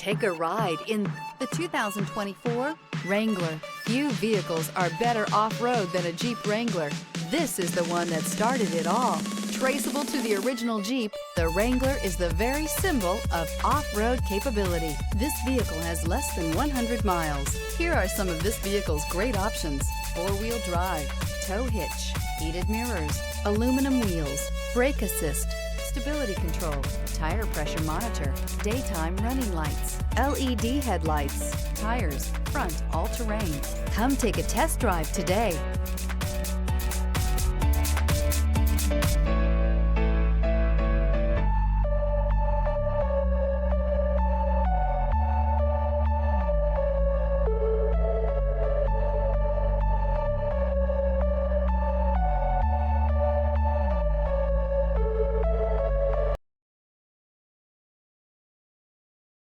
Take a ride in the 2024 Wrangler. Few vehicles are better off-road than a Jeep Wrangler. This is the one that started it all. Traceable to the original Jeep, the Wrangler is the very symbol of off-road capability. This vehicle has less than 100 miles. Here are some of this vehicle's great options: four-wheel drive, tow hitch, heated mirrors, aluminum wheels, brake assist, stability control, tire pressure monitor, daytime running lights, LED headlights, tires, front all-terrain. Come take a test drive today.